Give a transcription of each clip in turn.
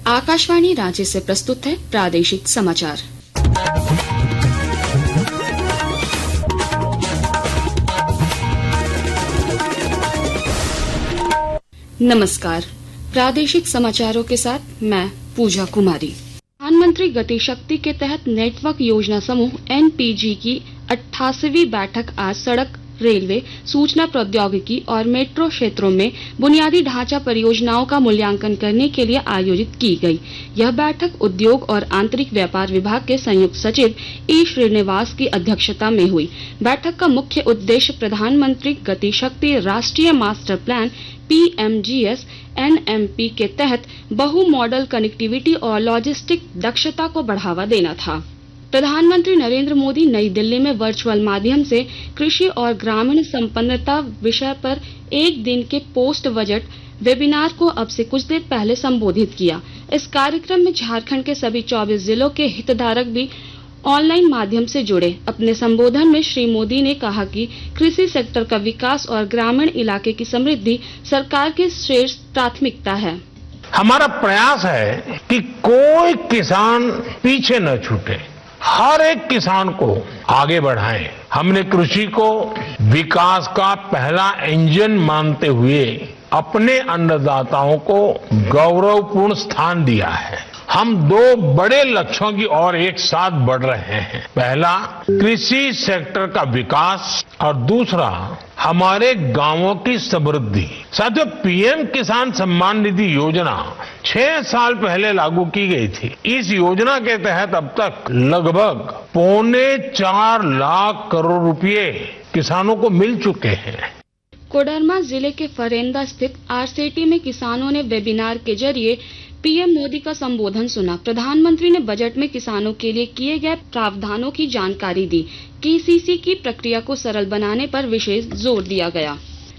आकाशवाणी रांची से प्रस्तुत है प्रादेशिक समाचार। नमस्कार, प्रादेशिक समाचारों के साथ मैं पूजा कुमारी। प्रधानमंत्री गति शक्ति के तहत नेटवर्क योजना समूह NPG की 88वीं बैठक आज सड़क, रेलवे, सूचना प्रौद्योगिकी और मेट्रो क्षेत्रों में बुनियादी ढांचा परियोजनाओं का मूल्यांकन करने के लिए आयोजित की गई। यह बैठक उद्योग और आंतरिक व्यापार विभाग के संयुक्त सचिव E श्रीनिवास की अध्यक्षता में हुई। बैठक का मुख्य उद्देश्य प्रधानमंत्री गति शक्ति राष्ट्रीय मास्टर प्लान PMGS NMP के तहत बहु मॉडल कनेक्टिविटी और लॉजिस्टिक दक्षता को बढ़ावा देना था। प्रधानमंत्री नरेंद्र मोदी नई दिल्ली में वर्चुअल माध्यम से कृषि और ग्रामीण संपन्नता विषय पर एक दिन के पोस्ट बजट वेबिनार को अब से कुछ देर पहले संबोधित किया। इस कार्यक्रम में झारखंड के सभी 24 जिलों के हितधारक भी ऑनलाइन माध्यम से जुड़े। अपने संबोधन में श्री मोदी ने कहा कि कृषि सेक्टर का विकास और ग्रामीण इलाके की समृद्धि सरकार की श्रेष्ठ प्राथमिकता है। हमारा प्रयास है कि कोई किसान पीछे न छूटे, हर एक किसान को आगे बढ़ाएं। हमने कृषि को विकास का पहला इंजन मानते हुए अपने अन्नदाताओं को गौरवपूर्ण स्थान दिया है। हम दो बड़े लक्ष्यों की ओर एक साथ बढ़ रहे हैं। पहला, कृषि सेक्टर का विकास और दूसरा, हमारे गांवों की समृद्धि। साथियों, PM किसान सम्मान निधि योजना 6 साल पहले लागू की गई थी। इस योजना के तहत अब तक लगभग 4.25 लाख करोड़ रुपए किसानों को मिल चुके हैं। कोडरमा जिले के फरेंदा स्थित RCT में किसानों ने वेबिनार के जरिए PM मोदी का संबोधन सुना। प्रधानमंत्री ने बजट में किसानों के लिए किए गए प्रावधानों की जानकारी दी। KCC की प्रक्रिया को सरल बनाने पर विशेष जोर दिया गया।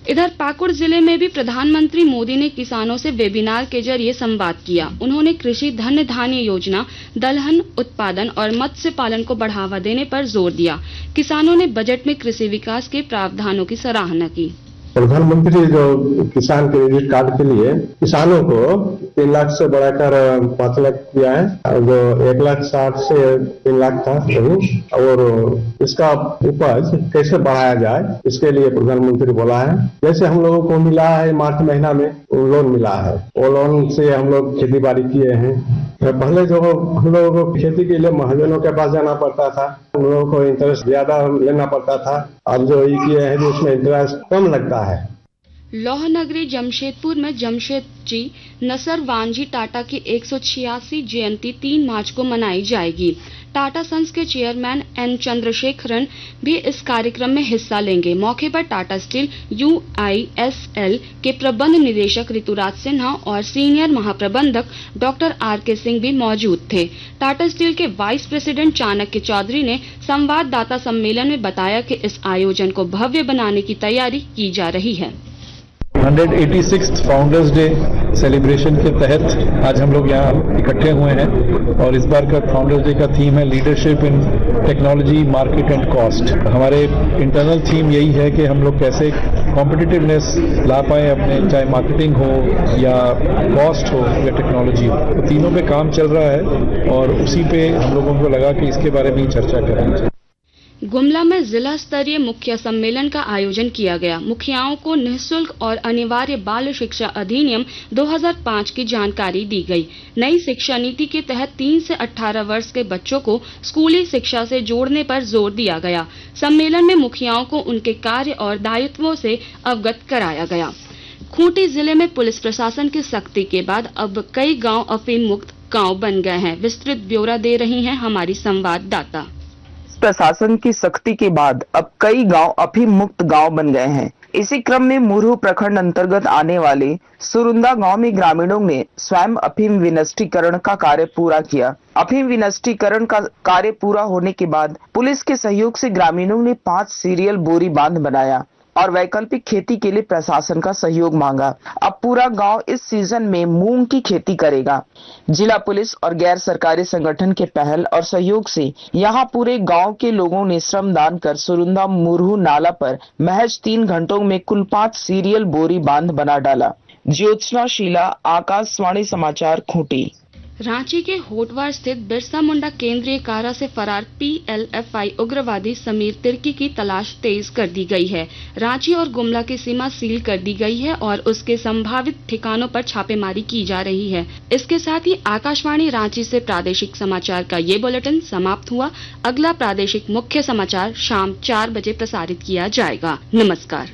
इधर पाकुड़ जिले में भी प्रधानमंत्री मोदी ने किसानों से वेबिनार के जरिए संवाद किया। उन्होंने कृषि धन धान्य योजना, दलहन उत्पादन और मत्स्य पालन को बढ़ावा देने पर जोर दिया। किसानों ने बजट में कृषि विकास के प्रावधानों की सराहना की। प्रधानमंत्री जो किसान क्रेडिट कार्ड के लिए किसानों को 3 लाख से बढ़ाकर 5 लाख दिया है, और जो 1,60,000 से 3 लाख था वही, और इसका उपज कैसे बढ़ाया जाए इसके लिए प्रधानमंत्री बोला है। जैसे हम लोगों को मिला है मार्च महीना में लोन मिला है, वो लोन से हम लोग खेती बाड़ी किए हैं। पहले जो हम लोगों को खेती के लिए महाजनों के पास जाना पड़ता था, हम लोगों को इंटरेस्ट ज्यादा लेना पड़ता था। अब जो ये किए हैं उसमें इंटरेस्ट कम लगता है। लौह नगरी जमशेदपुर में जमशेदजी नसर वांझी टाटा की 186 जयंती 3 मार्च को मनाई जाएगी। टाटा सन्स के चेयरमैन N चंद्रशेखरन भी इस कार्यक्रम में हिस्सा लेंगे। मौके पर टाटा स्टील UISL के प्रबंध निदेशक ऋतुराज सिन्हा और सीनियर महाप्रबंधक डॉक्टर RK सिंह भी मौजूद थे। टाटा स्टील के वाइस प्रेसिडेंट चाणक्य चौधरी ने संवाददाता सम्मेलन में बताया कि इस आयोजन को भव्य बनाने की तैयारी की जा रही है। 186th फाउंडर्स डे सेलिब्रेशन के तहत आज हम लोग यहाँ इकट्ठे हुए हैं, और इस बार का फाउंडर्स डे का थीम है leadership in technology, market and cost. हमारे इंटरनल थीम यही है कि हम लोग कैसे कॉम्पिटिटिवनेस ला पाए अपने, चाहे मार्केटिंग हो या कॉस्ट हो या टेक्नोलॉजी हो। तो तीनों पे काम चल रहा है और उसी पे हम लोगों को लगा कि इसके बारे में ही चर्चा करेंगे। गुमला में जिला स्तरीय मुखिया सम्मेलन का आयोजन किया गया। मुखियाओं को निःशुल्क और अनिवार्य बाल शिक्षा अधिनियम 2005 की जानकारी दी गई। नई शिक्षा नीति के तहत 3 से 18 वर्ष के बच्चों को स्कूली शिक्षा से जोड़ने पर जोर दिया गया। सम्मेलन में मुखियाओं को उनके कार्य और दायित्वों से अवगत कराया गया। खूंटी जिले में पुलिस प्रशासन की सख्ती के बाद अब कई गाँव अफीम मुक्त गाँव बन गए हैं। विस्तृत ब्यौरा दे रही है हमारी संवाददाता। प्रशासन की सख्ती के बाद अब कई गांव अफीम मुक्त गांव बन गए हैं। इसी क्रम में मुरहू प्रखंड अंतर्गत आने वाले सुरुंदा गांव में ग्रामीणों ने स्वयं अफीम विनष्टीकरण का कार्य पूरा किया। अफीम विनष्टीकरण का कार्य पूरा होने के बाद पुलिस के सहयोग से ग्रामीणों ने 5 सीरियल बोरी बांध बनाया और वैकल्पिक खेती के लिए प्रशासन का सहयोग मांगा। अब पूरा गांव इस सीजन में मूंग की खेती करेगा। जिला पुलिस और गैर सरकारी संगठन के पहल और सहयोग से यहां पूरे गांव के लोगों ने श्रमदान कर सुरुंदा मुरहू नाला पर महज 3 घंटों में कुल 5 सीरियल बोरी बांध बना डाला। ज्योत्सना शीला, आकाशवाणी समाचार, खूंटी। रांची के होटवार स्थित बिरसा मुंडा केंद्रीय कारा से फरार PLFI उग्रवादी समीर तिर्की की तलाश तेज कर दी गई है। रांची और गुमला की सीमा सील कर दी गई है और उसके संभावित ठिकानों पर छापेमारी की जा रही है। इसके साथ ही आकाशवाणी रांची से प्रादेशिक समाचार का ये बुलेटिन समाप्त हुआ। अगला प्रादेशिक मुख्य समाचार शाम 4 बजे प्रसारित किया जाएगा। नमस्कार।